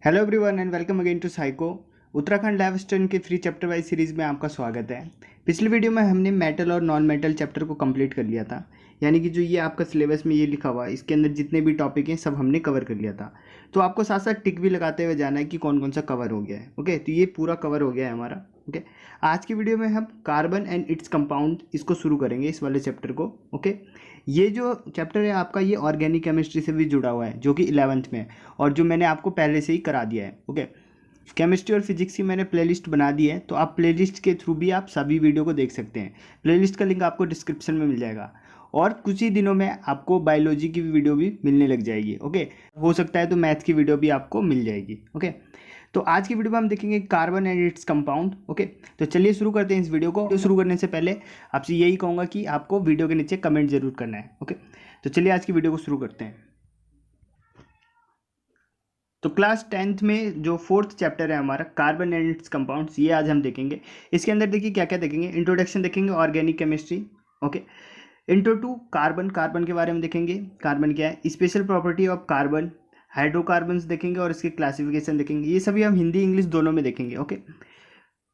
Hello everyone and welcome again to psycho. Uttarakhand life style के free chapter wise series में आपका स्वागत है। पिछली वीडियो में हमने मेटल और नॉन मेटल चैप्टर को कंप्लीट कर लिया था, यानी कि जो ये आपका सिलेबस में ये लिखा हुआ है इसके अंदर जितने भी टॉपिक हैं सब हमने कवर कर लिया था। तो आपको साथ साथ टिक भी लगाते हुए जाना है कि कौन कौन सा कवर हो गया है। ओके, तो ये पूरा कवर हो गया है हमारा। ओके, आज की वीडियो में हम कार्बन एंड इट्स कंपाउंड इसको शुरू करेंगे, इस वाले चैप्टर को। ओके, ये जो चैप्टर है आपका ये ऑर्गेनिक केमिस्ट्री से भी जुड़ा हुआ है, जो कि 11th में है और जो मैंने आपको पहले से ही करा दिया है। ओके, केमिस्ट्री और फिजिक्स की मैंने प्लेलिस्ट बना दी है, तो आप प्लेलिस्ट के थ्रू भी आप सभी वीडियो को देख सकते हैं। प्लेलिस्ट का लिंक आपको डिस्क्रिप्शन में मिल जाएगा और कुछ ही दिनों में आपको बायोलॉजी की वीडियो भी मिलने लग जाएगी। ओके, हो सकता है तो मैथ की वीडियो भी आपको मिल जाएगी। ओके, तो आज की वीडियो में हम देखेंगे carbon and its compound. Okay, तो चलिए शुरू करते हैं इस वीडियो को। वीडियो शुरू करने से पहले आपसे यही कहूँगा कि आपको वीडियो के नीचे कमेंट जरूर करना है। ओके, तो चलिए आज की वीडियो को शुरू करते हैं। तो क्लास 10th में जो 4th चैप्टर है हमारा कार्बन एंड इट्स कंपाउंड्स, ये आज हम देखेंगे। इसके अंदर देखिए क्या क्या देखेंगे। इंट्रोडक्शन देखेंगे organic chemistry. Okay, intro to carbon, carbon के बारे में देखेंगे, कार्बन क्या है, special property of carbon, hydrocarbons देखेंगे और इसके क्लासिफिकेशन देखेंगे। ये सभी हम हिंदी इंग्लिश दोनों में देखेंगे। ओके,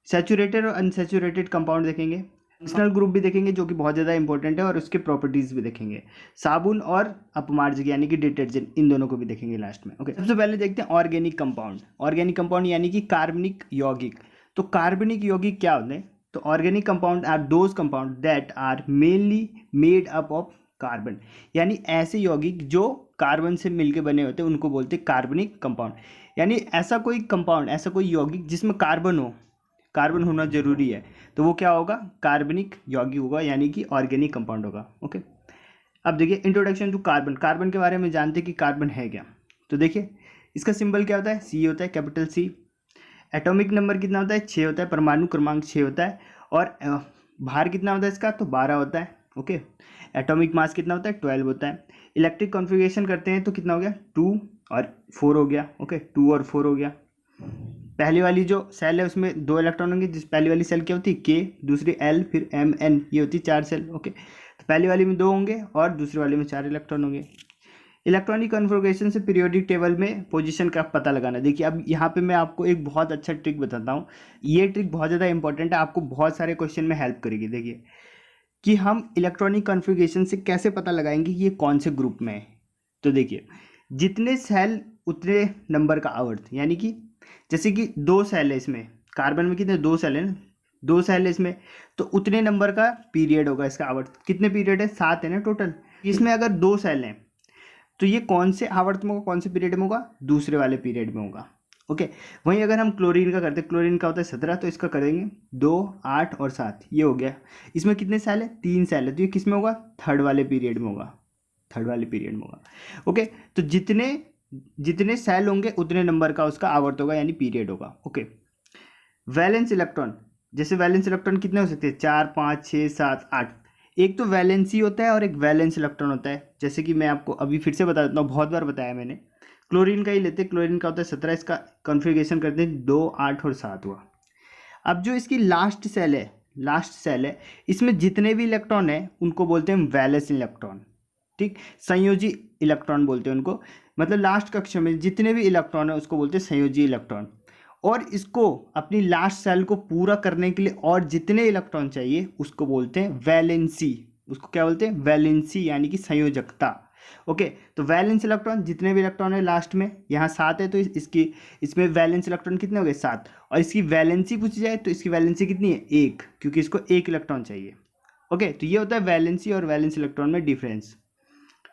सैचुरेटेड और अनसैचुरेटेड कंपाउंड देखेंगे, फंक्शनल ग्रुप भी देखेंगे जो कि बहुत ज़्यादा इंपॉर्टेंट है, और उसके प्रॉपर्टीज भी देखेंगे। साबुन और अपमार्जक यानी कि डिटर्जेंट, इन दोनों को भी देखेंगे लास्ट में। ओके, सबसे पहले देखते हैं ऑर्गेनिक कंपाउंड। ऑर्गेनिक कंपाउंड यानी कि कार्बनिक यौगिक। तो कार्बनिक यौगिक क्या होते हैं? तो organic compound are those compound that are mainly made up of carbon, यानी ऐसे यौगिक जो कार्बन से मिलके बने होते हैं उनको बोलते हैं कार्बनिक कंपाउंड। यानी ऐसा कोई कंपाउंड, ऐसा कोई यौगिक जिसमें कार्बन हो, कार्बन होना जरूरी है, तो वो क्या होगा? कार्बनिक यौगिक होगा, यानी कि ऑर्गेनिक कंपाउंड होगा। ओके, अब देखिए इंट्रोडक्शन टू कार्बन। कार्बन के बारे में जानते हैं कि कार्बन है क्या। तो देखिए इसका सिंबल क्या होता है? सी होता है, कैपिटल सी। एटॉमिक नंबर कितना होता है? 6 होता है, परमाणु क्रमांक 6 होता है। और भार कितना होता है इसका? तो 12 होता है। ओके, एटॉमिक मास कितना होता है? 12 होता है। इलेक्ट्रिक कॉन्फ़िगरेशन करते हैं तो कितना हो गया? 2 और 4 हो गया। ओके, 2 और 4 हो गया। पहली वाली जो सेल है उसमें 2 इलेक्ट्रॉन होंगे, जिस पहली वाली सेल क्या होती है? के, दूसरी एल, फिर एम एन, ये होती है 4 सेल। ओके, तो पहली वाली में 2 होंगे और दूसरी वाली में 4 इलेक्ट्रॉन होंगे। इलेक्ट्रॉनिक कन्फिग्रेशन से पीरियोडिक टेबल में पोजीशन का पता लगाना। देखिए अब यहाँ पे मैं आपको एक बहुत अच्छा ट्रिक बताता हूँ। ये ट्रिक बहुत ज़्यादा इंपॉर्टेंट है, आपको बहुत सारे क्वेश्चन में हेल्प करेगी। देखिए कि हम इलेक्ट्रॉनिक कन्फिग्रेशन से कैसे पता लगाएंगे कि ये कौन से ग्रुप में है। तो देखिए जितने सेल उतने नंबर का आवर्त, यानी कि जैसे कि 2 सेल है इसमें, कार्बन में कितने? 2 सेल है ना, 2 सेल है इसमें, तो उतने नंबर का पीरियड होगा इसका आवर्त। कितने पीरियड है? 7 है ना टोटल। इसमें अगर 2 सेल हैं तो ये कौन से आवर्त में होगा, कौन से पीरियड में होगा? दूसरे वाले पीरियड में होगा। ओके, वहीं अगर हम क्लोरीन का करते हैं, क्लोरीन का होता है 17, तो इसका करेंगे 2, 8 और 7, ये हो गया। इसमें कितने सेल है? 3 सेल है, तो ये किस में होगा? थर्ड वाले पीरियड में होगा, थर्ड वाले पीरियड में होगा। ओके, तो जितने जितने सेल होंगे उतने नंबर का उसका आवर्त होगा, यानी पीरियड होगा। ओके, वैलेंस इलेक्ट्रॉन, जैसे वैलेंस इलेक्ट्रॉन कितने हो सकते हैं? 4, 5, 6, 7, 8। एक तो वैलेंसी होता है और एक वैलेंस इलेक्ट्रॉन होता है। जैसे कि मैं आपको अभी फिर से बता देता हूँ, बहुत बार बताया मैंने। क्लोरीन का ही लेते हैं, क्लोरीन का होता है 17, इसका कॉन्फ़िगरेशन करते हैं 2, 8 और 7 हुआ। अब जो इसकी लास्ट सेल है, लास्ट सेल है, इसमें जितने भी इलेक्ट्रॉन है उनको बोलते हैं वैलेंस इलेक्ट्रॉन। ठीक, संयोजी इलेक्ट्रॉन बोलते हैं उनको। मतलब लास्ट कक्षा में जितने भी इलेक्ट्रॉन है उसको बोलते हैं संयोजी इलेक्ट्रॉन। और इसको अपनी लास्ट सेल को पूरा करने के लिए और जितने इलेक्ट्रॉन चाहिए उसको बोलते हैं वैलेंसी। उसको क्या बोलते हैं? वैलेंसी, यानी कि संयोजकता। ओके, तो वैलेंस इलेक्ट्रॉन, जितने भी इलेक्ट्रॉन है लास्ट में, यहाँ 7 है तो इसमें वैलेंस इलेक्ट्रॉन कितने हो गए? 7। और इसकी वैलेंसी पूछी जाए तो इसकी वैलेंसी कितनी है? 1, क्योंकि इसको 1 इलेक्ट्रॉन चाहिए। ओके, तो ये होता है वैलेंसी और वैलेंस इलेक्ट्रॉन में डिफरेंस।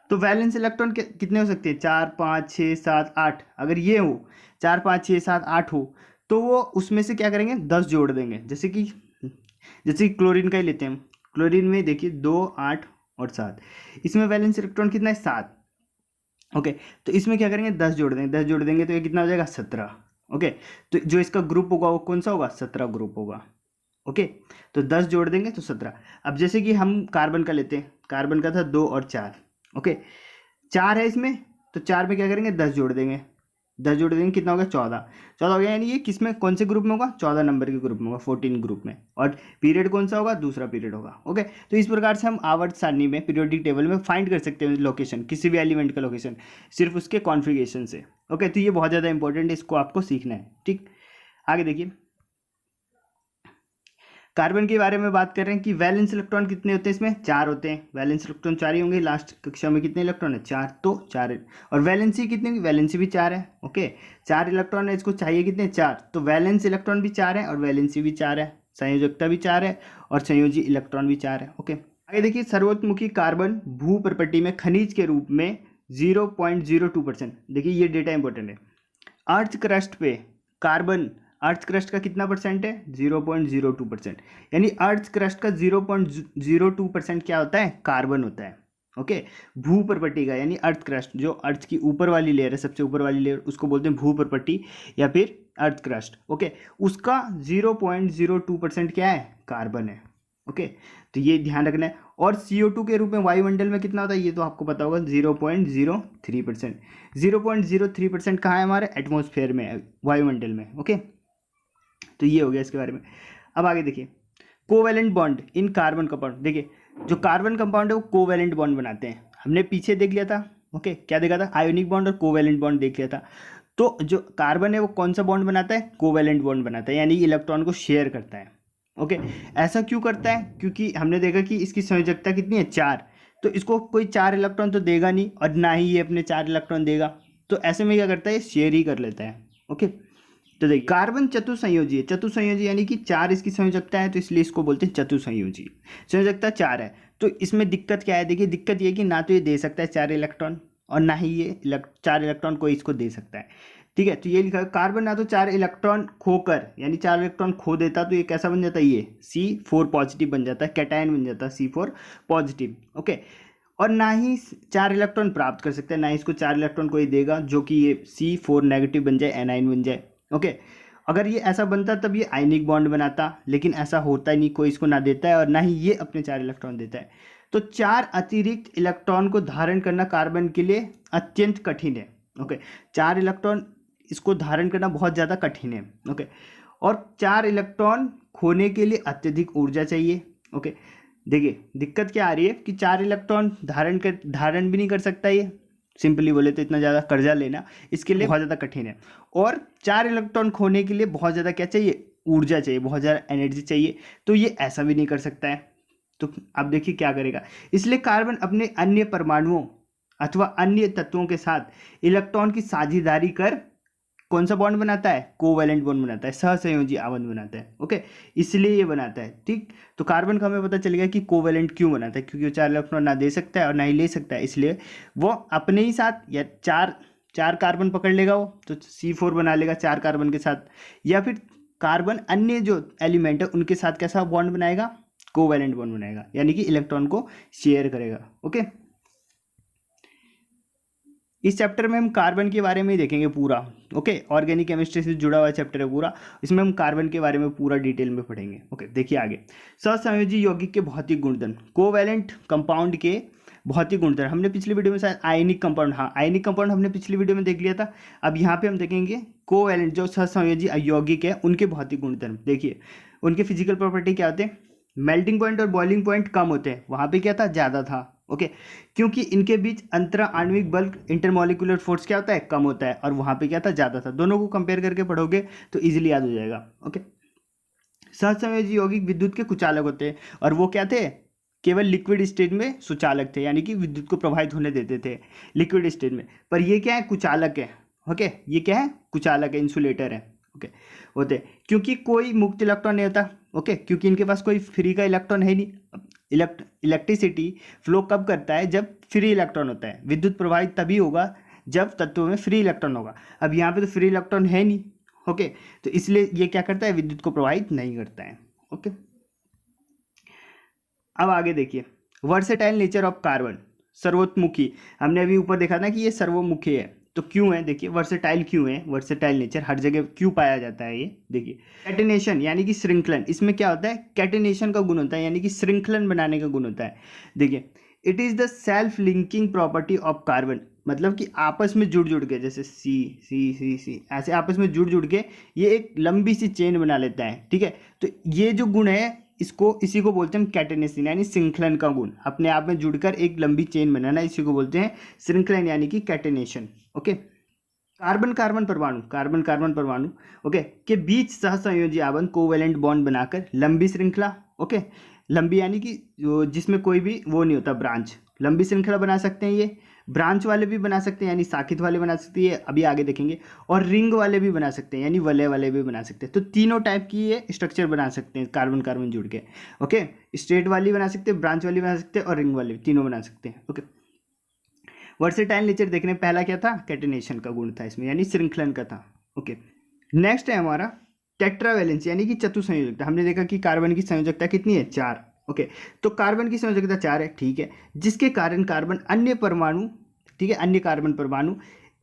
तो वैलेंस इलेक्ट्रॉन कितने हो सकते हैं? 4, 5, 6, 7, 8। अगर ये हो 4, 5, 6, 7, 8 हो तो वो उसमें से क्या करेंगे? 10 जोड़ देंगे। जैसे कि क्लोरीन का ही लेते हैं हम। क्लोरीन में देखिए 2, 8 और 7, इसमें वैलेंस इलेक्ट्रॉन कितना है? 7। ओके, तो इसमें क्या करेंगे? 10 जोड़ देंगे। 10 जोड़ देंगे तो ये कितना हो जाएगा? 17। ओके, तो जो इसका ग्रुप होगा वो कौन सा होगा? 17 ग्रुप होगा। ओके, तो 10 जोड़ देंगे तो 17। अब जैसे कि हम कार्बन का लेते हैं, कार्बन का था 2 और 4। ओके, 4 है इसमें, तो 4 में क्या करेंगे? 10 जोड़ देंगे। 10 जोड़ देंगे कितना होगा 14, 14 हो गया। यानी ये किस में कौन से ग्रुप में होगा, 14 नंबर के ग्रुप में होगा, 14 ग्रुप में। और पीरियड कौन सा होगा, दूसरा पीरियड होगा। ओके, तो इस प्रकार से हम आवर्त सारणी में पीरियोडिक टेबल में फाइंड कर सकते हैं लोकेशन, किसी भी एलिमेंट का लोकेशन सिर्फ उसके कॉन्फ़िगरेशन से। ओके, तो ये बहुत ज़्यादा इंपॉर्टेंट है, इसको आपको सीखना है। ठीक, आगे देखिए, कार्बन के बारे में बात कर रहे हैं कि वैलेंस इलेक्ट्रॉन कितने होते हैं, इसमें 4 होते हैं। वैलेंस इलेक्ट्रॉन 4 ही होंगे। लास्ट कक्षा में कितने इलेक्ट्रॉन है, 4, तो 4 है। और वैलेंसी कितनी होगी, वैलेंसी भी 4 है। ओके, 4 इलेक्ट्रॉन है, इसको चाहिए कितने, 4, तो वैलेंस इलेक्ट्रॉन भी 4 है और वैलेंसी भी 4 है, संयोजकता भी 4 है और संयोजी इलेक्ट्रॉन भी 4 है। ओके, आगे देखिए, सर्वोत्मुखी कार्बन भू प्रपटी में खनिज के रूप में 0.02%। देखिए ये डेटा इंपॉर्टेंट है। अर्थ क्रस्ट पे कार्बन, अर्थ क्रस्ट का कितना परसेंट है, 0.02%। यानी अर्थ क्रस्ट का 0.02% क्या होता है, कार्बन होता है। ओके, भू प्रपटी का यानी अर्थ क्रस्ट, जो अर्थ की ऊपर वाली लेयर है, सबसे ऊपर वाली लेयर, उसको बोलते हैं भू प्रपटी या फिर अर्थ क्रस्ट। ओके, उसका 0.02% क्या है, कार्बन है। ओके, तो ये ध्यान रखना है। और CO2 के रूप में वायुमंडल में कितना होता है, ये तो आपको पता होगा, 0.03%। 0.03% कहाँ है, हमारे एटमॉस्फेयर में, वायुमंडल में। ओके, तो ये हो गया इसके बारे में। अब आगे देखिए, covalent bond in carbon compound. देखिए, जो कार्बन कंपाउंड है वो कोवैलेंट बॉन्ड बनाते हैं। हमने पीछे देख लिया था। ओके, क्या देखा था, आयोनिक बॉन्ड और कोवैलेंट बॉन्ड देख लिया था। तो जो कार्बन है वो कौन सा बॉन्ड बनाता है, कोवैलेंट बॉन्ड बनाता है, यानी इलेक्ट्रॉन को शेयर करता है। ओके, ऐसा क्यों करता है, क्योंकि हमने देखा कि इसकी संयोजकता कितनी है, 4, तो इसको कोई 4 इलेक्ट्रॉन तो देगा नहीं और ना ही ये अपने 4 इलेक्ट्रॉन देगा, तो ऐसे में क्या करता है, ये शेयर ही कर लेता है। ओके, तो देखिए, कार्बन चतुसंयोजी है। चतुसंयोजी यानी कि 4 इसकी संयोजकता है, तो इसलिए इसको बोलते हैं चतुसंयोजी। संयोजकता 4 है, तो इसमें दिक्कत क्या है, देखिए दिक्कत ये कि ना तो ये दे सकता है 4 इलेक्ट्रॉन और ना ही ये 4 इलेक्ट्रॉन कोई इसको दे सकता है। ठीक है, तो ये लिखा है, कार्बन ना तो 4 इलेक्ट्रॉन खोकर, यानी 4 इलेक्ट्रॉन खो देता तो ये कैसा बन जाता है, ये C4 पॉजिटिव बन जाता है, कैटायन बन जाता है C4 पॉजिटिव। ओके, और ना ही 4 इलेक्ट्रॉन प्राप्त कर सकता है, ना ही इसको 4 इलेक्ट्रॉन कोई देगा जो कि ये C4 नेगेटिव बन जाए, एनाइन बन जाए। ओके, अगर ये ऐसा बनता तब ये आयनिक बॉन्ड बनाता, लेकिन ऐसा होता ही नहीं, कोई इसको ना देता है और ना ही ये अपने 4 इलेक्ट्रॉन देता है। तो 4 अतिरिक्त इलेक्ट्रॉन को धारण करना कार्बन के लिए अत्यंत कठिन है। ओके, 4 इलेक्ट्रॉन इसको धारण करना बहुत ज़्यादा कठिन है। ओके, और 4 इलेक्ट्रॉन खोने के लिए अत्यधिक ऊर्जा चाहिए। ओके, देखिए दिक्कत क्या आ रही है कि 4 इलेक्ट्रॉन धारण भी नहीं कर सकता ये, सिंपली बोले तो इतना ज़्यादा कर्जा लेना इसके लिए बहुत ज़्यादा कठिन है। और 4 इलेक्ट्रॉन खोने के लिए बहुत ज़्यादा क्या चाहिए, ऊर्जा चाहिए, बहुत ज़्यादा एनर्जी चाहिए, तो ये ऐसा भी नहीं कर सकता है। तो अब देखिए क्या करेगा, इसलिए कार्बन अपने अन्य परमाणुओं अथवा अन्य तत्वों के साथ इलेक्ट्रॉन की साझेदारी कर कौन सा बॉन्ड बनाता है, कोवैलेंट बॉन्ड बनाता है, सहसंयोजी आबंध बनाता है। ओके, इसलिए ये बनाता है। ठीक, तो कार्बन का हमें पता चलेगा कि कोवैलेंट क्यों बनाता है, क्योंकि वो 4 इलेक्ट्रॉन ना दे सकता है और ना ही ले सकता है, इसलिए वो अपने ही साथ या 4 कार्बन पकड़ लेगा, वो तो C4 बना लेगा 4 कार्बन के साथ, या फिर कार्बन अन्य जो एलिमेंट है उनके साथ कैसा बॉन्ड बनाएगा, कोवैलेंट बॉन्ड बनाएगा, यानी कि इलेक्ट्रॉन को शेयर करेगा। ओके, इस चैप्टर में हम कार्बन के बारे में ही देखेंगे पूरा। ओके, ऑर्गेनिक केमिस्ट्री से जुड़ा हुआ चैप्टर है पूरा, इसमें हम कार्बन के बारे में पूरा डिटेल में पढ़ेंगे। ओके, देखिए आगे, सहसंयोजी यौगिक के भौतिक गुणधर्म, कोवैलेंट कंपाउंड के भौतिक गुणधर्म। हमने पिछली वीडियो में शायद आयनिक कंपाउंड, हाँ आयनिक कंपाउंड हमने पिछली वीडियो में देख लिया था। अब यहाँ पे हम देखेंगे कोवैलेंट जो सहसंयोजी यौगिक है उनके भौतिक गुणधर्म। देखिए उनके फिजिकल प्रॉपर्टी क्या होते हैं, मेल्टिंग पॉइंट और बॉइलिंग पॉइंट कम होते हैं, वहाँ पे क्या था, ज़्यादा था। ओके, क्योंकि इनके बीच अंतरा आणविक बल इंटरमॉलिक्यूलर फोर्स क्या होता है, कम होता है, और वहाँ पे क्या था, ज़्यादा था। दोनों को कंपेयर करके पढ़ोगे तो इजीली याद हो जाएगा। ओके, सहसंयोजी यौगिक विद्युत के कुचालक होते हैं, और वो क्या थे, केवल लिक्विड स्टेट में सुचालक थे, यानी कि विद्युत को प्रभावित होने देते थे लिक्विड स्टेट में। पर ये क्या है, कुचालक है। ओके, ये क्या है, कुचालक है, इंसुलेटर है। ओके, होते क्योंकि कोई मुक्त इलेक्ट्रॉन नहीं होता। ओके, क्योंकि इनके पास कोई फ्री का इलेक्ट्रॉन है नहीं। इलेक्ट्रिसिटी फ्लो कब करता है, जब फ्री इलेक्ट्रॉन होता है। विद्युत प्रवाहित तभी होगा जब तत्वों में फ्री इलेक्ट्रॉन होगा। अब यहाँ पे तो फ्री इलेक्ट्रॉन है नहीं। ओके, तो इसलिए ये क्या करता है, विद्युत को प्रवाहित नहीं करता है। ओके, अब आगे देखिए, वर्सेटाइल नेचर ऑफ कार्बन, सर्वोत्मुखी। हमने अभी ऊपर देखा था कि ये सर्वोमुखी है, तो क्यों है, देखिए वर्सेटाइल क्यों है, वर्सेटाइल नेचर हर जगह क्यों पाया जाता है ये देखिए। कैटेनेशन यानी कि श्रृंखलन, इसमें क्या होता है, कैटेनेशन का गुण होता है, यानी कि श्रृंखलन बनाने का गुण होता है। देखिए, it is the self linking property of carbon, मतलब कि आपस में जुड़ जुड़ के, जैसे सी सी सी सी ऐसे आपस में जुड़ जुड़ के ये एक लंबी सी चेन बना लेता है, ठीक है। तो ये जो गुण है इसी को बोलते हैं हम कैटेनेशन यानी श्रृंखलन का गुण, अपने आप में जुड़कर एक लंबी चेन बनाना, इसी को बोलते हैं श्रृंखलन यानी कि कैटेनेशन। ओके, कार्बन कार्बन परमाणु ओके के बीच सहसंयोजी आबंध कोवेलेंट बॉन्ड बनाकर लंबी श्रृंखला, ओके लंबी यानी कि जिसमें कोई भी वो नहीं होता ब्रांच, लंबी श्रृंखला बना सकते हैं। ये ब्रांच वाले भी बना सकते हैं यानी शाखित वाले बना सकते हैं, अभी आगे देखेंगे। और रिंग वाले भी बना सकते हैं यानी वलय वाले भी बना सकते हैं। तो तीनों टाइप की ये स्ट्रक्चर बना सकते हैं कार्बन कार्बन जुड़ के। ओके, स्ट्रेट वाली बना सकते हैं, ब्रांच वाली बना सकते हैं और रिंग वाली, तीनों बना सकते हैं। ओके, वर्सेटाइल नेचर देखने पहला क्या था, कैटेनेशन का गुण था इसमें यानी श्रृंखलन का था। ओके, नेक्स्ट है हमारा टेट्रावैलेंस यानी कि चतुसंयोजकता। हमने देखा कि कार्बन की संयोजकता कितनी है, 4। ओके, तो कार्बन की संयोजकता 4 है, ठीक है, जिसके कारण कार्बन अन्य परमाणु, ठीक है, अन्य कार्बन परमाणु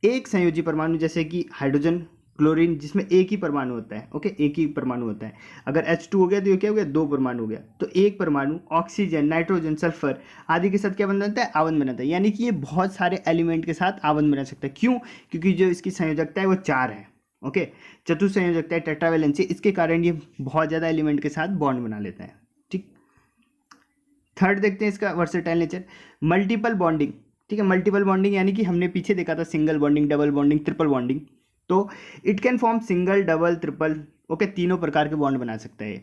एक संयोजी परमाणु जैसे कि हाइड्रोजन क्लोरीन जिसमें एक ही परमाणु होता है, ओके एक ही परमाणु होता है। अगर H2 हो गया तो ये क्या हो गया, 2 परमाणु हो गया। तो एक परमाणु ऑक्सीजन, नाइट्रोजन, सल्फर आदि के साथ क्या बन जाता है, आवन बनाता है। यानी कि ये बहुत सारे एलिमेंट के साथ आवन बना सकता है। क्यों, क्योंकि जो इसकी संयोजकता है वो 4 है। ओके, चतुसंयोजकता है, टेट्रावैलेंसी, इसके कारण ये बहुत ज़्यादा एलिमेंट के साथ बॉन्ड बना लेता है। ठीक, थर्ड देखते हैं इसका वर्सेटाइल नेचर, मल्टीपल बॉन्डिंग। ठीक है, मल्टीपल बॉन्डिंग यानी कि हमने पीछे देखा था single bonding, double bonding, triple bonding. तो it can form single, double, triple, okay तीनों प्रकार के बॉन्ड बना सकता है।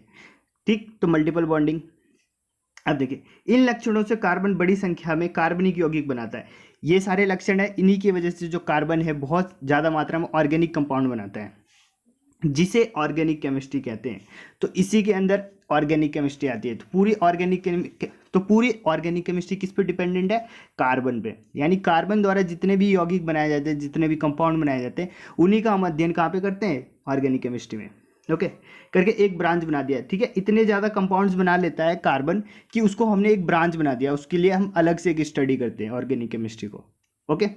ठीक, तो मल्टीपल बॉन्डिंग। अब देखिए, इन लक्षणों से कार्बन बड़ी संख्या में कार्बनिक यौगिक बनाता है। ये सारे लक्षण है, इन्हीं की वजह से जो कार्बन है बहुत ज़्यादा मात्रा में ऑर्गेनिक कंपाउंड बनाता है, जिसे ऑर्गेनिक केमिस्ट्री कहते हैं। तो इसी के अंदर ऑर्गेनिक केमिस्ट्री आती है। तो पूरी ऑर्गेनिक केमिस्ट्री किस पे डिपेंडेंट है, कार्बन पे। यानी कार्बन द्वारा जितने भी यौगिक बनाए जाते हैं, जितने भी कंपाउंड बनाए जाते हैं, उन्हीं का हम अध्ययन कहाँ पे करते हैं, ऑर्गेनिक केमिस्ट्री में। ओके, करके एक ब्रांच बना दिया। ठीक है, इतने ज़्यादा कंपाउंड्स बना लेता है कार्बन कि उसको हमने एक ब्रांच बना दिया। उसके लिए हम अलग से एक स्टडी करते हैं ऑर्गेनिक केमिस्ट्री को। ओके,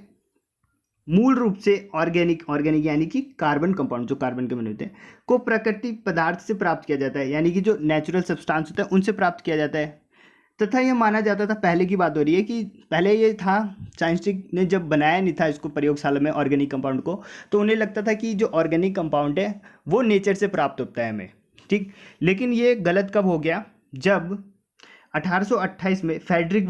मूल रूप से ऑर्गेनिक यानी कि कार्बन कंपाउंड जो कार्बन के बने होते हैं को प्राकृतिक पदार्थ से प्राप्त किया जाता है, यानी कि जो नेचुरल सब्सटेंस होता है उनसे प्राप्त किया जाता है। तथा यह माना जाता था, पहले की बात हो रही है कि पहले ये था, साइंटिस्ट ने जब बनाया नहीं था इसको प्रयोगशाला में ऑर्गेनिक कंपाउंड को, तो उन्हें लगता था कि जो ऑर्गेनिक कंपाउंड है वो नेचर से प्राप्त होता है हमें। ठीक, लेकिन ये गलत कब हो गया, जब 1828 में फेडरिक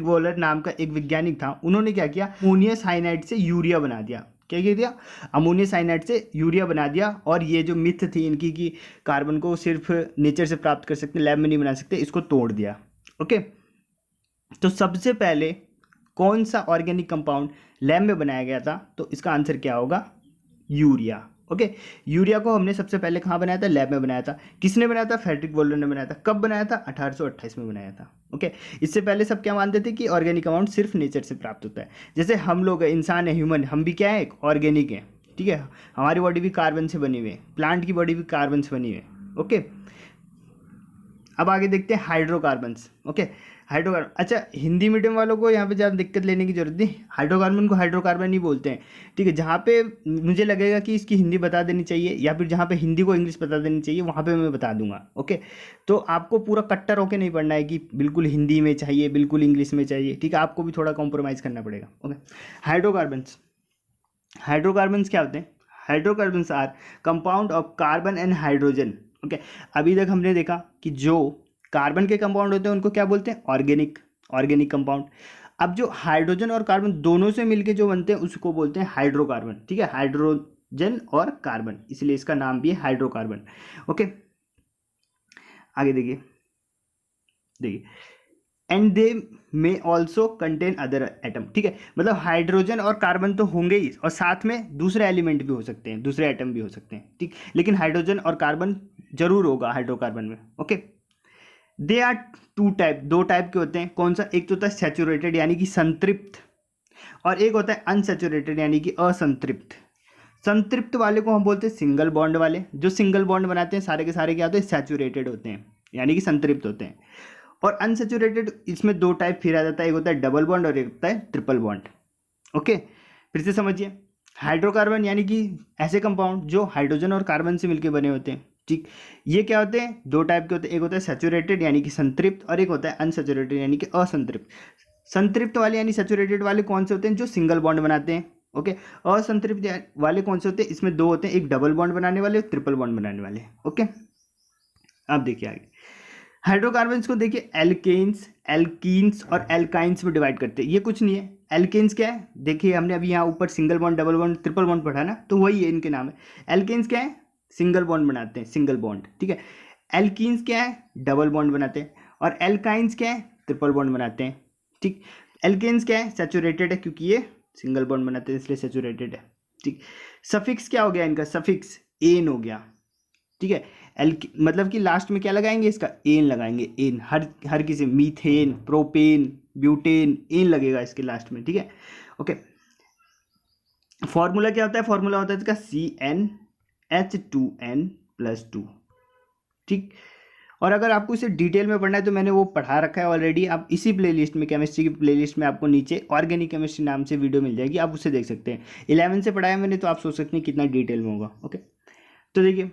वोलर नाम का एक वैज्ञानिक था। उन्होंने क्या किया, अमोनियम साइनाइड से यूरिया बना दिया। क्या किया दिया, अमोनियम साइनाइड से यूरिया बना दिया। और ये जो मिथ थी इनकी कि कार्बन को सिर्फ नेचर से प्राप्त कर सकते, लैब में नहीं बना सकते, इसको तोड़ दिया। ओके, तो सबसे पहले कौन सा ऑर्गेनिक कंपाउंड लैब में बनाया गया था, तो इसका आंसर क्या होगा, यूरिया। ओके, यूरिया को हमने सबसे पहले कहाँ बनाया था, लैब में बनाया था। किसने बनाया था, फेडरिक वोलर ने बनाया था। कब बनाया था, 1828 में बनाया था। ओके, इससे पहले सब क्या मानते थे कि ऑर्गेनिक कंपाउंड सिर्फ नेचर से प्राप्त होता है। जैसे हम लोग इंसान है, ह्यूमन, हम भी क्या है, ऑर्गेनिक है। ठीक है, हमारी बॉडी भी कार्बन से बनी हुई है, प्लांट की बॉडी भी कार्बन से बनी हुई है। ओके, अब आगे देखते हैं हाइड्रोकार्बन्स। ओके, हाइड्रोकार्बन, अच्छा हिंदी मीडियम वालों को यहाँ पे ज़्यादा दिक्कत लेने की जरूरत नहीं, हाइड्रोकार्बन को हाइड्रोकार्बन ही बोलते हैं। ठीक है, जहाँ पे मुझे लगेगा कि इसकी हिंदी बता देनी चाहिए या फिर जहाँ पे हिंदी को इंग्लिश बता देनी चाहिए वहाँ पे मैं बता दूंगा। ओके, तो आपको पूरा कट्टर होके नहीं पढ़ना है कि बिल्कुल हिंदी में चाहिए, बिल्कुल इंग्लिश में चाहिए। ठीक है, आपको भी थोड़ा कॉम्प्रोमाइज़ करना पड़ेगा। ओके, हाइड्रोकार्बन्स क्या होते हैं, hydrocarbons are compound of carbon and hydrogen. Okay, अभी तक हमने देखा कि जो कार्बन के कंपाउंड होते हैं उनको क्या बोलते हैं, ऑर्गेनिक कंपाउंड। अब जो हाइड्रोजन और कार्बन दोनों से मिलके जो बनते हैं उसको बोलते हैं हाइड्रोकार्बन। ठीक है, हाइड्रोजन और कार्बन, इसलिए इसका नाम भी है हाइड्रोकार्बन। ओके, आगे देखिए एंड दे में ऑल्सो कंटेन अदर एटम। ठीक है, मतलब हाइड्रोजन और कार्बन तो होंगे ही और साथ में दूसरे एलिमेंट भी हो सकते हैं, दूसरे एटम भी हो सकते हैं। ठीक, लेकिन हाइड्रोजन और कार्बन जरूर होगा हाइड्रोकार्बन में। ओके, दे आर दो टाइप के होते हैं। कौन सा, एक तो होता है सैचुरेटेड यानी कि संतृप्त, और एक होता है अनसैचुरेटेड यानी कि असंतृप्त। संतृप्त वाले को हम बोलते हैं सिंगल बॉन्ड वाले। जो सिंगल बॉन्ड बनाते हैं सारे के सारे क्या होते हैं, सैचुरेटेड होते हैं यानी कि संतृप्त होते हैं। और अनसैचुरेटेड, इसमें दो टाइप फिर आ जाता है, एक होता है डबल बॉन्ड और एक होता है ट्रिपल बॉन्ड। ओके, फिर से समझिए, हाइड्रोकार्बन यानी कि ऐसे कंपाउंड जो हाइड्रोजन और कार्बन से मिलकर बने होते हैं। ठीक, ये क्या होते हैं, दो टाइप के होते हैं, एक होता है सैचुरेटेड यानी कि संतृप्त और एक होता है अनसैचुरेटेड यानी कि असंतृप्त। संतृप्त वाले यानी सैचुरेटेड वाले कौन से होते हैं, जो सिंगल बॉन्ड बनाते हैं। ओके, असंतृप्त वाले कौन से होते हैं, इसमें दो होते हैं, एक डबल बॉन्ड बनाने वाले और ट्रिपल बॉन्ड बनाने वाले। ओके, अब देखिए आगे हाइड्रोकार्बन्स को देखिए एल्कीन्स और एल्काइंस में डिवाइड करते हैं। ये कुछ नहीं है, एल्केन्स क्या है, देखिए हमने अभी यहाँ ऊपर single bond, double bond, triple bond पढ़ा ना, तो वही है, इनके नाम है। एल्केन्स क्या है, सिंगल बॉन्ड बनाते हैं, सिंगल बॉन्ड, ठीक है। एल्कीन्स क्या है, डबल बॉन्ड बनाते हैं। और एल्काइंस क्या है, ट्रिपल बॉन्ड बनाते हैं, ठीक। एल्केन्स क्या है, सैचुरेटेड है, क्योंकि ये सिंगल बॉन्ड बनाते हैं इसलिए सैचुरेटेड है, ठीक। सफिक्स क्या हो गया इनका, सफिक्स एन हो गया, ठीक है। मतलब कि लास्ट में क्या लगाएंगे, इसका एन लगाएंगे, एन, हर किसी, मीथेन, प्रोपेन, ब्यूटेन, एन लगेगा इसके लास्ट में, ठीक है। ओके, फॉर्मूला क्या होता है, फॉर्मूला होता है इसका CnH2n+2, ठीक। और अगर आपको इसे डिटेल में पढ़ना है तो मैंने वो पढ़ा रखा है ऑलरेडी, आप इसी प्लेलिस्ट में, केमिस्ट्री की प्लेलिस्ट में आपको नीचे ऑर्गेनिक केमिस्ट्री नाम से वीडियो मिल जाएगी, आप उसे देख सकते हैं। 11 से पढ़ाया मैंने, तो आप सोच सकते हैं कितना डिटेल में होगा। ओके, तो देखिए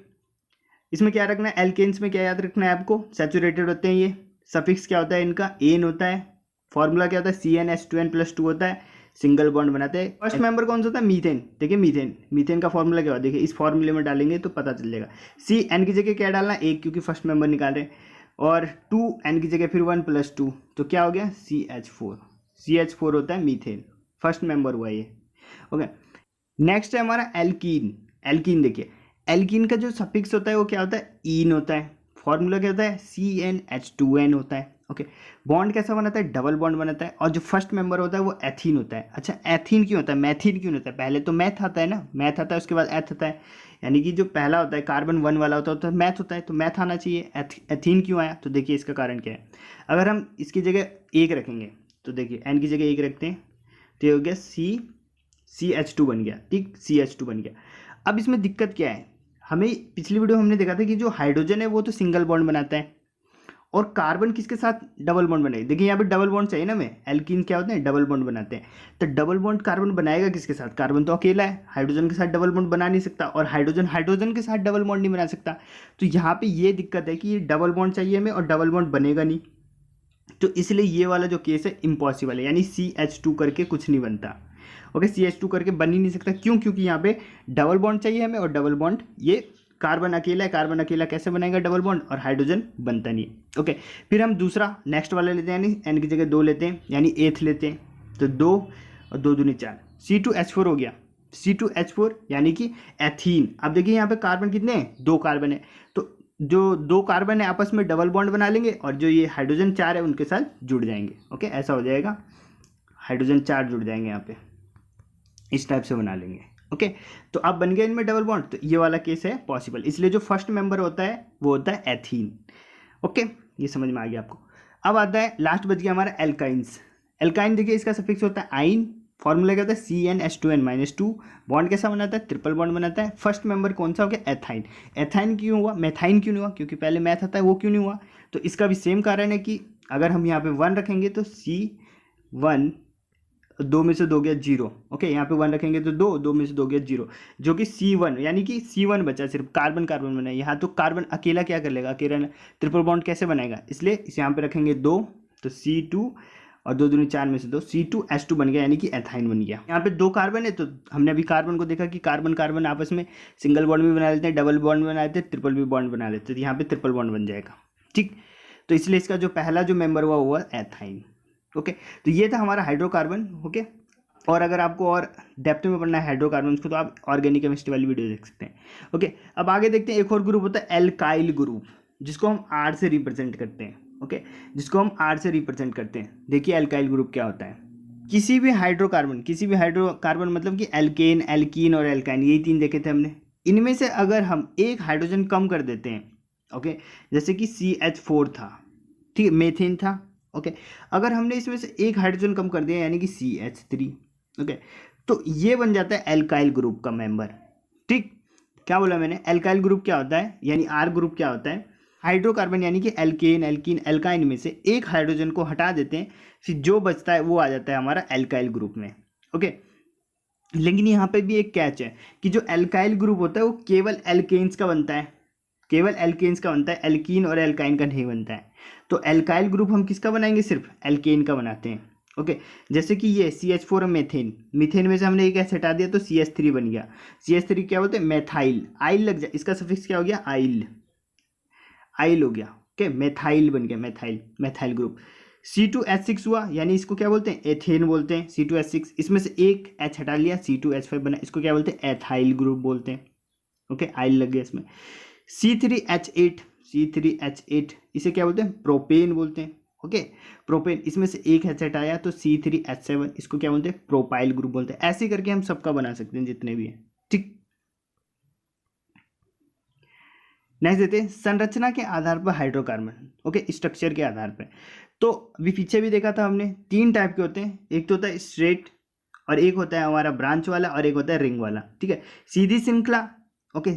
इसमें क्या रखना है, एल्केन्स में क्या याद रखना है आपको, सैचुरेटेड होते हैं ये। सफिक्स क्या होता है इनका, एन होता है। फॉर्मूला क्या होता है, CnH2n+2 होता है, सिंगल बॉन्ड बनाते हैं। फर्स्ट मेंबर कौन सा होता है, मीथेन। देखिए मीथेन का फॉर्मूला क्या होता है, देखिए इस फॉर्मूले में डालेंगे तो पता चल जाएगा। CN की जगह क्या डालना, 1, क्योंकि फर्स्ट मेंबर निकाल रहे हैं, और 2N की जगह फिर 1+2, तो क्या हो गया, CH4 होता है मीथेन, फर्स्ट मेंबर हुआ ये। ओके, नेक्स्ट है हमारा एल्कीन। देखिए एल्कीन का जो सफिक्स होता है वो क्या होता है, ईन होता है। फॉर्मूला क्या होता है, CnH2n होता है। ओके, बॉन्ड कैसा बनाता है, डबल बॉन्ड बनाता है। और जो फर्स्ट मेंबर होता है वो एथीन होता है। अच्छा, एथीन क्यों होता है, मैथीन क्यों होता है, पहले तो मैथ आता है ना, मैथ आता है उसके बाद एथ आता है, यानी कि जो पहला होता है कार्बन 1 वाला होता है तो मैथ होता है, तो मैथ आना चाहिए। एथीन क्यों आया, तो देखिए इसका कारण क्या है। अगर हम इसकी जगह 1 रखेंगे तो देखिए एन की जगह 1 रखते हैं तो ये हो गया CH2 बन गया, ठीक, CH2 बन गया। अब इसमें दिक्कत क्या है, हमें पिछली वीडियो हमने देखा था कि जो हाइड्रोजन है वो तो सिंगल बॉन्ड बनाता है, और कार्बन किसके साथ डबल बॉन्ड बनाएगा। देखिए यहाँ पे डबल बॉन्ड चाहिए ना हमें, एल्कीन क्या होते हैं, डबल बॉन्ड बनाते हैं। तो डबल बॉन्ड कार्बन बनाएगा किसके साथ, कार्बन तो अकेला है, हाइड्रोजन के साथ डबल बॉन्ड बना नहीं सकता, और हाइड्रोजन के साथ डबल बॉन्ड नहीं बना सकता। तो यहाँ पे ये दिक्कत है कि ये डबल बॉन्ड चाहिए हमें और डबल बॉन्ड बनेगा नहीं, तो इसलिए ये वाला जो केस है इम्पॉसिबल है, यानी CH2 करके कुछ नहीं बनता। ओके, CH2 करके बन ही नहीं सकता, क्यों, क्योंकि यहाँ पे डबल बॉन्ड चाहिए हमें, और डबल बॉन्ड ये कार्बन अकेला है, कार्बन अकेला कैसे बनाएगा डबल बॉन्ड, और हाइड्रोजन बनता नहीं है। ओके, फिर हम दूसरा नेक्स्ट वाला लेते हैं, यानी एन की जगह 2 लेते हैं, यानी एथ लेते हैं, तो 2 और 2 दूनी 4, C2H4 हो गया, C2H4 यानी कि एथीन। अब देखिए यहाँ पे कार्बन कितने हैं, 2 कार्बन है, तो जो 2 कार्बन है आपस में डबल बॉन्ड बना लेंगे, और जो ये हाइड्रोजन 4 है उनके साथ जुड़ जाएंगे। ओके, ऐसा हो जाएगा, हाइड्रोजन 4 जुड़ जाएंगे यहाँ पे, इस टाइप से बना लेंगे। ओके, तो अब बन गया इनमें डबल बॉन्ड, तो ये वाला केस है पॉसिबल, इसलिए जो फर्स्ट मेंबर होता है वो होता है एथीन। ओके, ये समझ में आ गया आपको। अब आता है लास्ट बच गया हमारा एल्काइंस। एल्काइन देखिए इसका सफिक्स होता है आइन, फॉर्मूला क्या होता है, CnH2n-2, बॉन्ड कैसा बनाता है, ट्रिपल बॉन्ड बनाता है। फर्स्ट मेंबर कौन सा हो गया, एथाइन। एथाइन क्यों हुआ, मैथाइन क्यों नहीं हुआ, क्योंकि पहले मैथ आता है, वो क्यों नहीं हुआ, तो इसका भी सेम कारण है कि अगर हम यहाँ पे 1 रखेंगे तो C1, 2 में से 2 गया 0। ओके, यहाँ पे 1 रखेंगे तो 2 में से 2 गया 0, जो कि C1, यानी कि C1 बचा, सिर्फ कार्बन बना। यहाँ तो कार्बन अकेला क्या कर लेगा, अकेला ट्रिपल बॉन्ड कैसे बनाएगा, इसलिए इस यहाँ पे रखेंगे 2, तो C2 और 2 दूनी 4 में से 2, C2H2 बन गया, यानी कि एथाइन बन गया। यहाँ पे 2 कार्बन है, तो हमने अभी कार्बन को देखा कि कार्बन आपस में सिंगल बॉन्ड भी बना लेते हैं, डबल बॉन्ड बना लेते हैं, ट्रिपल भी बॉन्ड बना लेते हैं, तो यहाँ पे ट्रिपल बॉन्ड बन जाएगा, ठीक। तो इसलिए इसका जो पहला जो मेंबर हुआ वो एथाइन। ओके, तो ये था हमारा हाइड्रोकार्बन। ओके, और अगर आपको और डेप्थ में पढ़ना है हाइड्रोकार्बन को, तो आप ऑर्गेनिक केमिस्ट्री वाली वीडियो देख सकते हैं। ओके, अब आगे देखते हैं, एक और ग्रुप होता है एल्काइल ग्रुप, जिसको हम R से रिप्रेजेंट करते हैं। ओके, जिसको हम R से रिप्रेजेंट करते हैं। देखिए एल्काइल ग्रुप क्या होता है, किसी भी हाइड्रोकार्बन मतलब कि एल्केन, एल्कीन और एल्काइन, यही 3 देखे थे हमने। इनमें से अगर हम एक हाइड्रोजन कम कर देते हैं, ओके, जैसे कि CH4 था, ठीक है, मेथेन था। ओके, अगर हमने इसमें से एक हाइड्रोजन कम कर दिया, यानी कि CH3, ओके, तो ये बन जाता है एल्काइल ग्रुप का मेंबर, ठीक। क्या बोला मैंने, एल्काइल ग्रुप क्या होता है, यानी R ग्रुप क्या होता है, हाइड्रोकार्बन यानी कि एल्केन, एल्कीन, एल्काइन में से एक हाइड्रोजन को हटा देते हैं, फिर जो बचता है वो आ जाता है हमारा एल्काइल ग्रुप में। ओके, लेकिन यहाँ पे भी एक कैच है कि जो एल्काइल ग्रुप होता है वो केवल एल्केन्स का बनता है, केवल एल्केन्स का बनता है, एल्कीन और एल्काइन का नहीं बनता है। तो एल्काइल ग्रुप हम किसका बनाएंगे, सिर्फ एल्केन का बनाते हैं। ओके जैसे कि ये CH4 मीथेन, मीथेन में से हमने एक एच हटा दिया तो CH3 बन गया। CH3 क्या बोलते हैं, मेथाइल, आइल लग जाए, इसका सफिक्स क्या हो गया, आइल, आइल हो गया। ओके मेथाइल बन गया, मेथाइल, मेथाइल ग्रुप। C2H6 हुआ, यानी इसको क्या बोलते हैं, एथेन बोलते हैं। C2H6, इसमें से एक H हटा लिया, C2H5 बना, इसको क्या बोलते हैं, एथाइल ग्रुप बोलते हैं। ओके आइल लग गया इसमें। C3H8, C3H8 इसे क्या बोलते हैं, प्रोपेन बोलते हैं। ओके प्रोपेन, इसमें से एक H हटाया तो C3H7, इसको क्या बोलते हैं, प्रोपाइल ग्रुप बोलते हैं। ऐसे करके हम सबका बना सकते हैं जितने भी हैं, ठीक। नेक्स्ट देते हैं संरचना के आधार पर हाइड्रोकार्बन। ओके स्ट्रक्चर के आधार पर, तो अभी पीछे भी देखा था हमने, 3 टाइप के होते हैं, एक तो होता है स्ट्रेट, और एक होता है हमारा ब्रांच वाला, और एक होता है रिंग वाला। ठीक है सीधी श्रृंखला, ओके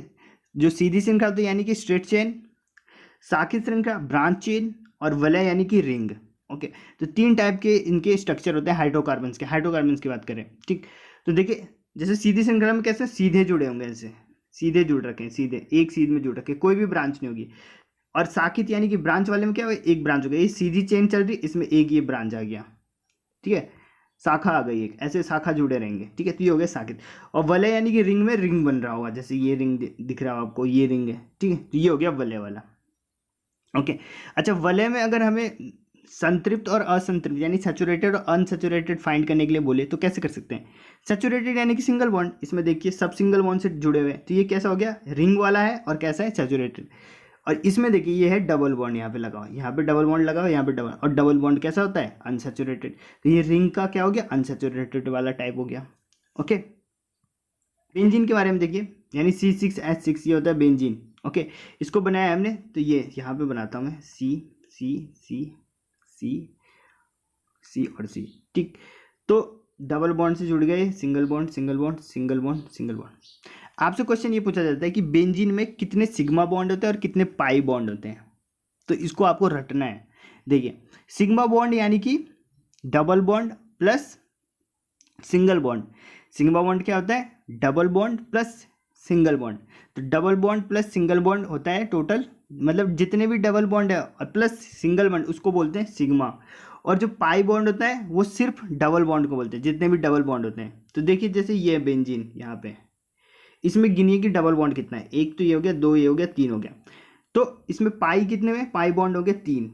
जो सीधी श्रृंखला होती है यानी कि स्ट्रेट चेन, शाखित श्रृंखला ब्रांच चेन, और वलय यानी कि रिंग। ओके तो 3 टाइप के इनके स्ट्रक्चर होते हैं हाइड्रोकार्बन्स के। हाइड्रोकार्बन्स की बात करें, ठीक, तो देखिए जैसे सीधी श्रृंखला में कैसे सीधे जुड़े होंगे, ऐसे सीधे जुड़ रखे हैं, सीधे एक सीध में जुड़ रखे, कोई भी ब्रांच नहीं होगी। और शाखित यानी कि ब्रांच वाले में क्या होगा, एक ब्रांच हो गया, ये सीधी चेन चल रही, इसमें एक ये ब्रांच आ गया, ठीक है, शाखा आ गई एक, ऐसे शाखा जुड़े रहेंगे। ठीक है तो ये हो गया शाखित। और वलय यानी कि रिंग में रिंग बन रहा होगा, जैसे ये रिंग दिख रहा हो आपको, ये रिंग है, ठीक है, तो ये हो गया वलय वाला। ओके अच्छा वलय में अगर हमें संतृप्त और असंतृप्त यानी सैचुरेटेड और अनसैचुरेटेड फाइंड करने के लिए बोले तो कैसे कर सकते हैं। सैचुरेटेड यानी कि सिंगल बॉन्ड, इसमें देखिए सब सिंगल बॉन्ड से जुड़े हुए हैं, तो ये कैसा हो गया, रिंग वाला है, और कैसा है, सैचुरेटेड। और इसमें देखिए ये है डबल बॉन्ड, यहाँ पे लगा हुआ, यहाँ पे डबल बॉन्ड लगा हुआ, यहाँ पे डबल, और डबल बॉन्ड कैसा होता है, अनसैचुरेटेड। तो ये रिंग का क्या हो गया, अनसैचुरेटेड वाला टाइप हो गया। ओके बेंजीन के बारे में देखिए, यानी C6H6 ये होता है बेंजीन। ओके इसको बनाया हमने, तो ये यहाँ पे बनाता हूँ मैं, C C C C C और C, ठीक। तो डबल बॉन्ड से जुड़ गए, single bond single bond single bond single bond. आपसे क्वेश्चन ये पूछा जाता है कि बेंजीन में कितने सिग्मा बॉन्ड होते हैं और कितने पाई बॉन्ड होते हैं, तो इसको आपको रटना है। देखिए सिग्मा बॉन्ड यानी कि double bond plus single bond. Sigma bond क्या होता है, double bond plus single bond. तो double bond plus single bond होता है टोटल, मतलब जितने भी डबल बॉन्ड है और प्लस सिंगल बॉन्ड उसको बोलते हैं सिग्मा। और जो पाई बॉन्ड होता है वो सिर्फ डबल बॉन्ड को बोलते हैं, जितने भी डबल बॉन्ड होते हैं। तो देखिए जैसे ये बेंजीन यहाँ पे, इसमें गिनिए कि डबल बॉन्ड कितना है, एक तो ये हो गया, दो ये हो गया, तीन हो गया। तो इसमें पाई कितने में, पाई बॉन्ड हो गया तीन,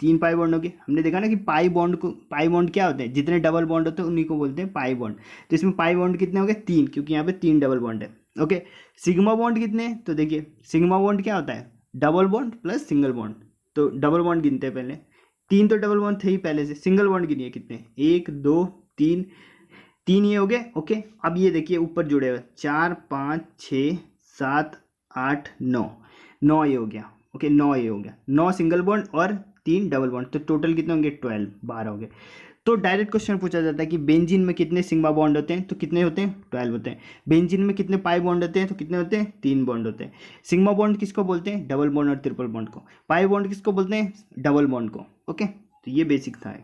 तीन पाई बॉन्ड हो गए। हमने देखा ना कि पाई बॉन्ड को, पाई बॉन्ड क्या होते हैं, जितने डबल बॉन्ड होते हैं उन्हीं को बोलते हैं पाई बॉन्ड। तो इसमें पाई बॉन्ड कितने हो गए, तीन, क्योंकि यहाँ पे तीन डबल बॉन्ड है। ओके सिग्मा बॉन्ड कितने हैं, तो देखिए सिग्मा बॉन्ड क्या होता है, double bond plus single bond. तो डबल बॉन्ड गिनते हैं पहले, तीन तो डबल बॉन्ड थे ही पहले से। सिंगल बॉन्ड गिनिए कितने, एक दो तीन, तीन ये हो गए। ओके अब ये देखिए ऊपर जुड़े हुए, चार पाँच छः सात आठ नौ, नौ ये हो गया। ओके नौ ये हो गया, नौ सिंगल बॉन्ड और तीन डबल बॉन्ड, तो टोटल कितने होंगे, 12, 12 हो गए। तो डायरेक्ट क्वेश्चन पूछा जाता है कि बेंजीन में कितने सिग्मा बॉन्ड होते हैं, तो कितने होते हैं, 12 होते हैं। बेंजीन में कितने पाई बॉन्ड होते हैं, तो कितने होते हैं, 3 बॉन्ड होते हैं। सिग्मा बॉन्ड किसको बोलते हैं, डबल बॉन्ड और ट्रिपल बॉन्ड को। पाई बॉन्ड किसको बोलते हैं, डबल बॉन्ड को। ओके तो ये बेसिक था।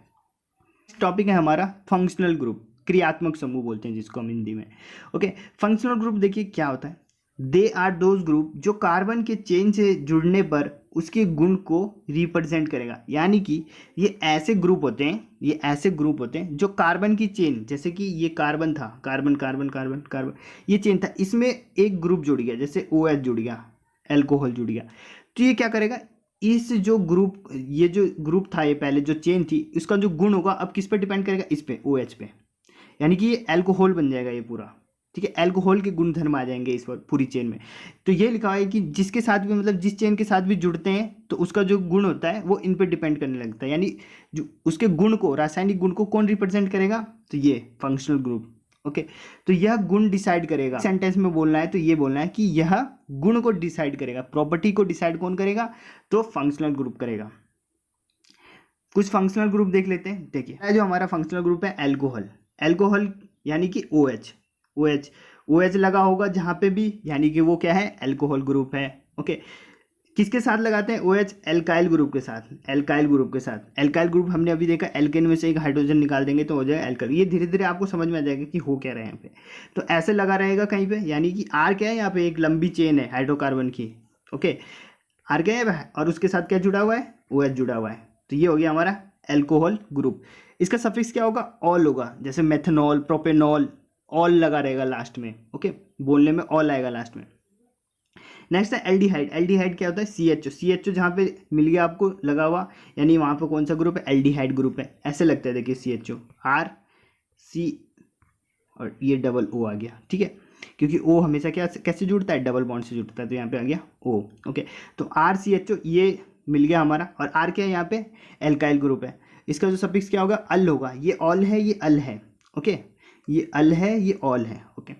टॉपिक है हमारा फंक्शनल ग्रुप, क्रियात्मक समूह बोलते हैं जिसको हम हिंदी में। ओके फंक्शनल ग्रुप देखिए क्या होता है, दे आर दोज ग्रुप जो कार्बन के चेन से जुड़ने पर उसके गुण को रिप्रेजेंट करेगा। यानी कि ये ऐसे ग्रुप होते हैं, ये ऐसे ग्रुप होते हैं जो कार्बन की चेन, जैसे कि ये कार्बन था, कार्बन कार्बन कार्बन कार्बन, ये चेन था, इसमें एक ग्रुप जुड़ गया, जैसे OH जुड़ गया, अल्कोहल जुड़ गया, तो ये क्या करेगा, इस जो ग्रुप, ये जो ग्रुप था, ये पहले जो चेन थी, इसका जो गुण होगा अब किस पे डिपेंड करेगा, इस पे, OH पे। यानी कि ये अल्कोहल बन जाएगा ये पूरा, ठीक है, अल्कोहल के गुण धर्म आ जाएंगे इस पर पूरी चेन में। तो ये लिखा है कि जिसके साथ भी, मतलब जिस चेन के साथ भी जुड़ते हैं तो उसका जो गुण होता है वो इन पे डिपेंड करने लगता है। यानी जो उसके गुण को, रासायनिक गुण को कौन रिप्रेजेंट करेगा, तो ये फंक्शनल ग्रुप। ओके तो यह गुण डिसाइड करेगा, सेंटेंस में बोलना है तो ये बोलना है कि यह गुण को डिसाइड करेगा, प्रॉपर्टी को डिसाइड कौन करेगा, तो फंक्शनल ग्रुप करेगा। कुछ फंक्शनल ग्रुप देख लेते हैं। देखिए जो हमारा फंक्शनल ग्रुप है अल्कोहल, अल्कोहल यानी कि OH, OH, OH लगा होगा जहाँ पे भी, यानी कि वो क्या है, अल्कोहल ग्रुप है। ओके किसके साथ लगाते हैं, OH एल्काइल ग्रुप के साथ, एल्काइल ग्रुप के साथ। एल्काइल ग्रुप हमने अभी देखा, एल्केन में से एक हाइड्रोजन निकाल देंगे तो हो जाएगा एल्काइल। ये धीरे धीरे आपको समझ में आ जाएगा कि हो क्या रहा है यहाँ पे। तो ऐसे लगा रहेगा कहीं पे, यानी कि R क्या है, यहाँ पे एक लंबी चेन है हाइड्रोकार्बन की। ओके R क्या है, और उसके साथ क्या जुड़ा हुआ है, OH जुड़ा हुआ है। तो ये हो गया हमारा अल्कोहल ग्रुप। इसका सफिक्स क्या होगा, ऑल होगा, जैसे मेथनॉल, प्रोपेनॉल, ऑल लगा रहेगा लास्ट में, ओके, बोलने में ऑल आएगा लास्ट में। नेक्स्ट है एल्डिहाइड। एल्डिहाइड क्या होता है, CHO। CHO जहाँ पे मिल गया आपको लगा हुआ, यानी वहाँ पे कौन सा ग्रुप है, एल्डिहाइड ग्रुप है, ऐसे लगता है, देखिए CHO, RC और ये डबल O आ गया, ठीक है, क्योंकि O हमेशा क्या कैसे जुड़ता है, डबल बॉन्ड से जुड़ता है, तो यहाँ पे आ गया O, ओके। तो RCHO ये मिल गया हमारा, और R क्या है यहाँ पे, एल्काइल ग्रुप है। इसका जो सफिक्स क्या होगा, अल होगा, ये ऑल है, ये अल है, ओके, ये अल है, ये ऑल है, ओके।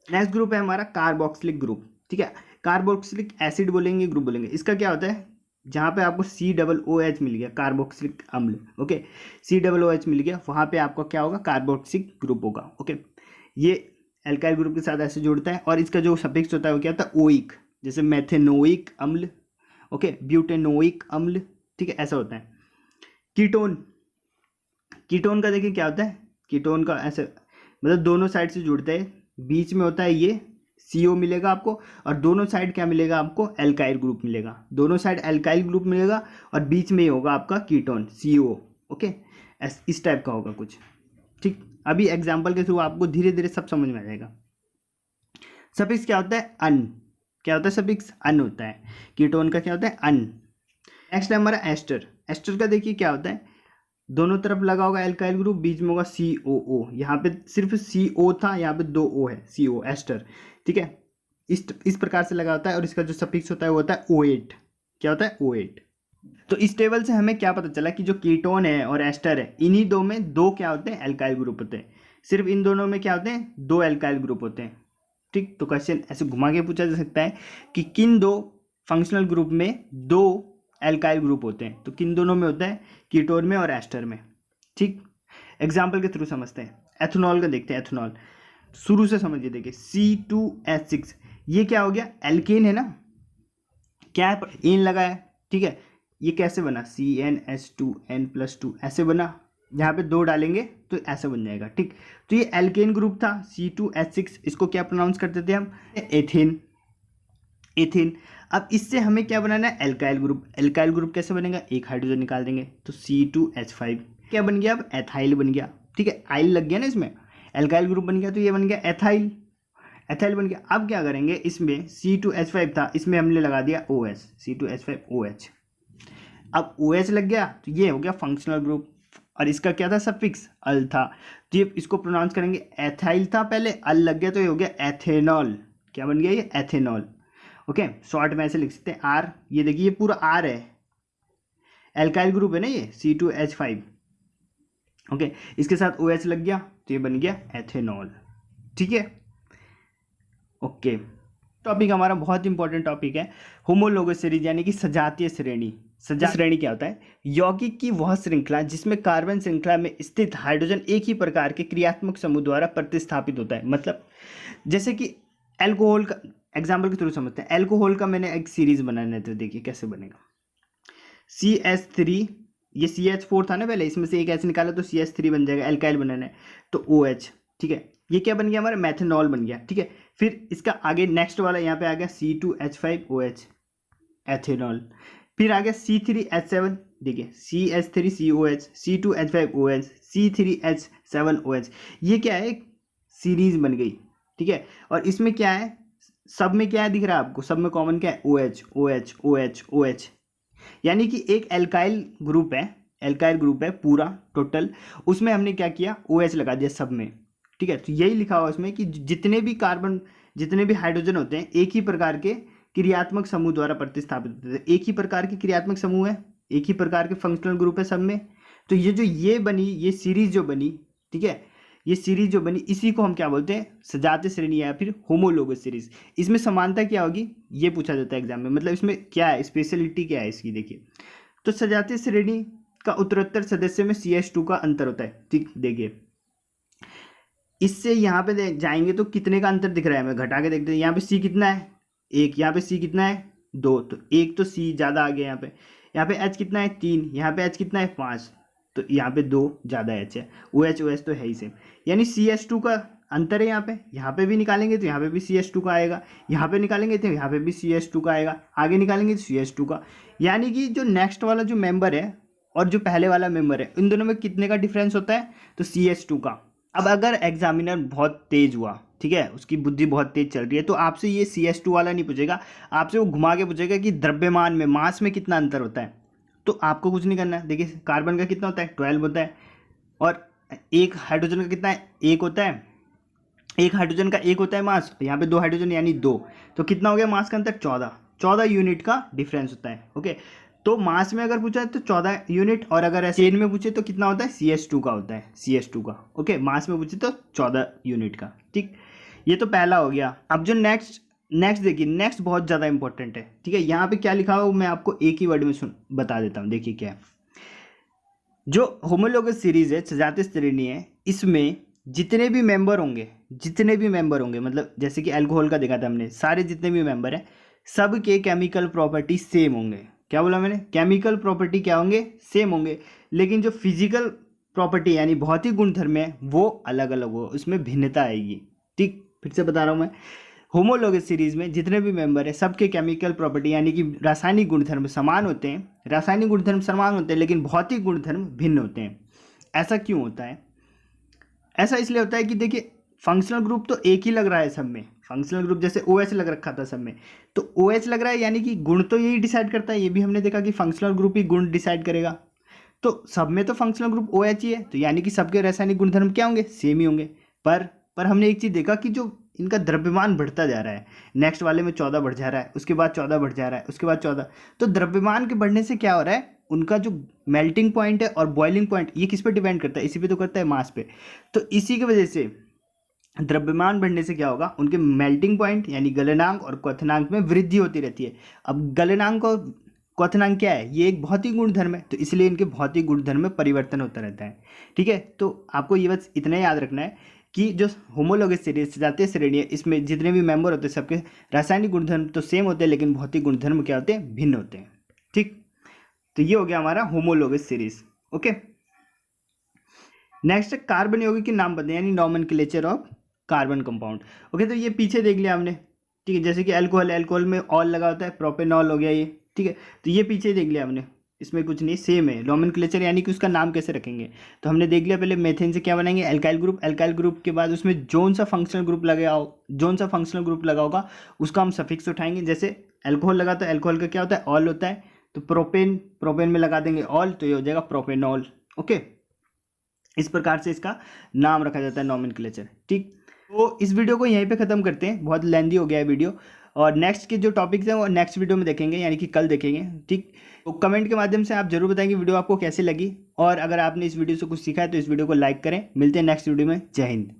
नेक्स्ट ग्रुप है हमारा कार्बोक्सिलिक ग्रुप, ठीक है। कार्बोक्सिलिक एसिड बोलेंगे, ग्रुप बोलेंगे। इसका क्या होता है, जहाँ पे आपको COOH मिल गया, कार्बोक्सिलिक अम्ल, ओके, COOH मिल गया, वहाँ पे आपका क्या होगा, कार्बोक्सिलिक ग्रुप होगा, ओके। ये एल्काइल ग्रुप के साथ ऐसे जुड़ता है, और इसका जो सफिक्स होता है वो क्या होता है, ओइक, जैसे मेथेनोइक अम्ल, ओके, ब्यूटेनोइक अम्ल, ठीक है, ऐसा होता है। कीटोन, कीटोन का देखिए क्या होता है, कीटोन का ऐसे मतलब दोनों साइड से जुड़ता है, बीच में होता है ये CO मिलेगा आपको, और दोनों साइड क्या मिलेगा आपको, एल्काइल ग्रुप मिलेगा, दोनों साइड एल्काइल ग्रुप मिलेगा, और बीच में ही होगा आपका कीटोन, CO, ओके, इस टाइप का होगा कुछ, ठीक। अभी एग्जाम्पल के थ्रू आपको धीरे धीरे सब समझ में आ जाएगा। सफिक्स क्या होता है, अन, क्या होता है सफिक्स, अन होता है, कीटोन का क्या होता है, अन। नेक्स्ट है हमारा एस्टर। एस्टर का देखिए क्या होता है, दोनों तरफ लगा होगा एल्काइल ग्रुप, बीच में होगा COO, यहाँ पे सिर्फ CO था, यहाँ पे 2 O है, CO, एस्टर, ठीक है, इस प्रकार से लगा होता है, और इसका जो सफिक्स होता है वो होता है O8, क्या होता है, O8। तो इस टेबल से हमें क्या पता चला कि जो कीटोन है और एस्टर है, इन्हीं दो में दो क्या होते हैं, एल्काइल ग्रुप होते हैं, सिर्फ इन दोनों में क्या होते हैं, 2 एल्काइल ग्रुप होते हैं, ठीक। तो क्वेश्चन ऐसे घुमा के पूछा जा सकता है कि किन 2 फंक्शनल ग्रुप में 2 एल्काइल ग्रुप होते हैं, तो किन दोनों में होता है, कीटोन में और एस्टर में, ठीक। एग्जाम्पल के थ्रू समझते हैं। एथेनॉल का देखते हैं, एथेनॉल शुरू से समझिए, देखिए C2H6, ये क्या हो गया, एल्केन है ना, क्या है, एन लगा है, ठीक है, ये कैसे बना, CnH2n+2 ऐसे बना, यहाँ पे 2 डालेंगे तो ऐसे बन जाएगा, ठीक। तो ये एल्केन ग्रुप था C2H6, इसको क्या प्रोनाउंस करते थे हम, एथेन, एथेन। अब इससे हमें क्या बनाना है, एल्काइल ग्रुप। एल्काइल ग्रुप कैसे बनेगा, एक हाइड्रोजन निकाल देंगे तो C2H5 क्या बन गया, अब एथाइल बन गया, ठीक है, आइल लग गया ना इसमें, एल्काइल ग्रुप बन गया, तो ये बन गया एथाइल, एथाइल बन गया। अब क्या करेंगे, इसमें C2H5 था, इसमें हमने लगा दिया OH, C2H5OH, अब OH लग गया, तो ये हो गया फंक्शनल ग्रुप, और इसका क्या था, सफिक्स अल था, तो ये इसको प्रोनाउंस करेंगे, एथाइल था पहले, अल लग गया, तो ये हो गया एथेनॉल, क्या बन गया ये, एथेनॉल, ओके। शॉर्ट में ऐसे लिख सकते हैं R, ये देखिए ये पूरा R है, एल्काइल ग्रुप है ना ये C2H5, ओके, इसके साथ OH लग गया, तो ये बन गया एथेनॉल, ठीक है, ओके। टॉपिक हमारा बहुत इंपॉर्टेंट टॉपिक है, होमोलोगस सीरीज, यानी कि सजातीय श्रेणी। श्रेणी क्या होता है, यौगिक की वह श्रृंखला जिसमें कार्बन श्रृंखला में स्थित हाइड्रोजन एक ही प्रकार के क्रियात्मक समूह द्वारा प्रतिस्थापित होता है। मतलब जैसे कि एल्कोहल का एग्जाम्पल के थ्रू समझते हैं, एल्कोहल का मैंने एक सीरीज बनाना है, तो देखिए कैसे बनेगा, CH3, ये CH4 था ना पहले, इसमें से एक ऐसे निकाला तो CH3 बन जाएगा, एल्काइल बनाना है तो OH, ठीक है, ये क्या बन गया हमारा, मैथेनॉल बन गया, ठीक है। फिर इसका आगे नेक्स्ट वाला यहाँ पे आ गया C2H5OH, एथेनॉल। फिर आ गया C3H7, देखिए CH3COH, C2H5OH, C3H7OH, ये क्या है, एक सीरीज बन गई, ठीक है। और इसमें क्या है, सब में क्या है दिख रहा है आपको, सब में कॉमन क्या है, OH OH OH OH, यानी कि एक एल्काइल ग्रुप है, एल्काइल ग्रुप है पूरा टोटल, उसमें हमने क्या किया, OH लगा दिया सब में, ठीक है। तो यही लिखा हुआ उसमें कि जितने भी कार्बन, जितने भी हाइड्रोजन होते हैं, एक ही प्रकार के क्रियात्मक समूह द्वारा प्रतिस्थापित होते हैं, एक ही प्रकार के क्रियात्मक समूह है, एक ही प्रकार के फंक्शनल ग्रुप है सब में। तो ये जो ये बनी, ये सीरीज जो बनी, ठीक है, ये सीरीज जो बनी, इसी को हम क्या बोलते हैं, सजातीय श्रेणी या फिर होमोलोगस सीरीज। इसमें समानता क्या होगी, ये पूछा जाता है एग्जाम में, मतलब इसमें क्या है, स्पेशलिटी क्या है इसकी, देखिए। तो सजातीय श्रेणी का उत्तरोत्तर सदस्य में CH2 का अंतर होता है, ठीक, देखिए इससे यहाँ पे जाएंगे तो कितने का अंतर दिख रहा है, हमें घटा के देखते हैं, यहाँ पे C कितना है, 1, यहाँ पे C कितना है, 2, तो 1 तो C ज़्यादा आ गया यहाँ पे H कितना है, 3, यहाँ पे H कितना है, 5, तो यहाँ पे 2 ज़्यादा H है, OH तो है ही सेम, यानी CH2 का अंतर है यहाँ पे भी निकालेंगे तो यहाँ पे भी CH2 का आएगा, यहाँ पे निकालेंगे तो यहाँ पे भी CH2 का आएगा, आगे निकालेंगे तो CH2 का, यानी कि जो नेक्स्ट वाला जो मेंबर है और जो पहले वाला मेंबर है, इन दोनों में कितने का डिफरेंस होता है? तो CH2 का। अब अगर एग्जामिनर बहुत तेज हुआ, ठीक है, उसकी बुद्धि बहुत तेज चल रही है, तो आपसे ये CH2 वाला नहीं पूछेगा, आपसे वो घुमा के पूछेगा कि द्रव्यमान में, मास में कितना अंतर होता है। तो आपको कुछ नहीं करना है। देखिए कार्बन का कितना होता है? 12 होता है, और एक हाइड्रोजन का कितना है? 1 होता है। एक हाइड्रोजन का 1 होता है मास, तो यहाँ पे 2 हाइड्रोजन यानी 2, तो कितना हो गया मास का अंतर? 14 यूनिट का डिफरेंस होता है। ओके, तो मास में अगर पूछा है तो 14 यूनिट, और अगर चेन में पूछे तो कितना होता है? CH2 का होता है, CH2 का। ओके, मास में पूछे तो 14 यूनिट का। ठीक, ये तो पहला हो गया। अब जो नेक्स्ट देखिए, नेक्स्ट बहुत ज़्यादा इंपॉर्टेंट है। ठीक है, यहाँ पे क्या लिखा हुआ मैं आपको एक ही वर्ड में बता देता हूँ। देखिए क्या है, जो होमोलोगस सीरीज है, सजातीय श्रेणी है, इसमें जितने भी मेंबर होंगे मतलब जैसे कि अल्कोहल का देखा था हमने, सारे जितने भी मेंबर हैं सब के केमिकल प्रॉपर्टी सेम होंगे। क्या बोला मैंने? केमिकल प्रॉपर्टी क्या होंगे? सेम होंगे, लेकिन जो फिजिकल प्रॉपर्टी यानी भौतिक गुणधर्म है वो अलग अलग हो, उसमें भिन्नता आएगी। ठीक, फिर से बता रहा हूँ मैं, होमोलोगस सीरीज में जितने भी मेंबर है सबके केमिकल प्रॉपर्टी यानी कि रासायनिक गुणधर्म समान होते हैं, लेकिन भौतिक गुणधर्म भिन्न होते हैं। ऐसा क्यों होता है? ऐसा इसलिए होता है कि देखिए फंक्शनल ग्रुप तो एक ही लग रहा है सब में, फंक्शनल ग्रुप जैसे OH लग रखा था सब में, तो OH लग रहा है यानी कि गुण तो यही डिसाइड करता है। ये भी हमने देखा कि फंक्शनल ग्रुप ही गुण डिसाइड करेगा, तो सब में तो फंक्शनल ग्रुप OH ही है, तो यानी कि सबके रासायनिक गुणधर्म क्या होंगे? सेम ही होंगे। पर हमने एक चीज़ देखा कि जो इनका द्रव्यमान बढ़ता जा रहा है, नेक्स्ट वाले में 14 बढ़ जा रहा है, उसके बाद 14 बढ़ जा रहा है, उसके बाद 14, तो द्रव्यमान के बढ़ने से क्या हो रहा है? उनका जो मेल्टिंग पॉइंट है और बॉइलिंग पॉइंट, ये किस पे डिपेंड करता है? इसी पे तो करता है, मास पे। तो इसी की वजह से द्रव्यमान बढ़ने से क्या होगा? उनके मेल्टिंग पॉइंट यानी गलनांक और क्वथनांक में वृद्धि होती रहती है। अब गलनांक और क्वथनांक क्या है? ये एक भौतिक गुणधर्म है, तो इसलिए इनके भौतिक गुणधर्म में परिवर्तन होता रहता है। ठीक है, तो आपको ये बस इतना याद रखना है कि जो होमोलोगस सीरीज सजातीय श्रेणी है, इसमें जितने भी मेंबर होते हैं सबके रासायनिक गुणधर्म तो सेम होते हैं, लेकिन भौतिक गुणधर्म क्या होते हैं? भिन्न होते हैं। ठीक, तो ये हो गया हमारा homologous series. Okay, next carbon यौगिक के नाम बताएं यानी nomenclature of carbon compound. Okay, तो ये पीछे देख लिया हमने। ठीक है, जैसे कि अल्कोहल में ऑल लगा होता है, प्रोपेनॉल हो गया ये। ठीक है, तो ये पीछे देख लिया हमने, इसमें कुछ नहीं, सेम है। नॉमेनक्लेचर यानी कि उसका नाम कैसे रखेंगे, तो हमने देख लिया। पहले मेथेन से क्या बनाएंगे? एल्काइल ग्रुप के बाद उसमें जोन सा फंक्शनल ग्रुप लगा होगा उसका हम सफिक्स उठाएंगे। जैसे अल्कोहल लगा तो अल्कोहल का क्या होता है? ऑल होता है, तो प्रोपेन में लगा देंगे ऑल, तो ये हो जाएगा प्रोपेनॉल। ओके, इस प्रकार से इसका नाम रखा जाता है, नॉमेनक्लेचर। ठीक, तो इस वीडियो को यहीं पे ख़त्म करते हैं, बहुत लेंदी हो गया है वीडियो, और नेक्स्ट के जो टॉपिक्स हैं वो नेक्स्ट वीडियो में देखेंगे, यानी कि कल देखेंगे। ठीक, तो कमेंट के माध्यम से आप जरूर बताएं कि वीडियो आपको कैसी लगी, और अगर आपने इस वीडियो से कुछ सीखा है तो इस वीडियो को लाइक करें। मिलते हैं नेक्स्ट वीडियो में। जय हिंद।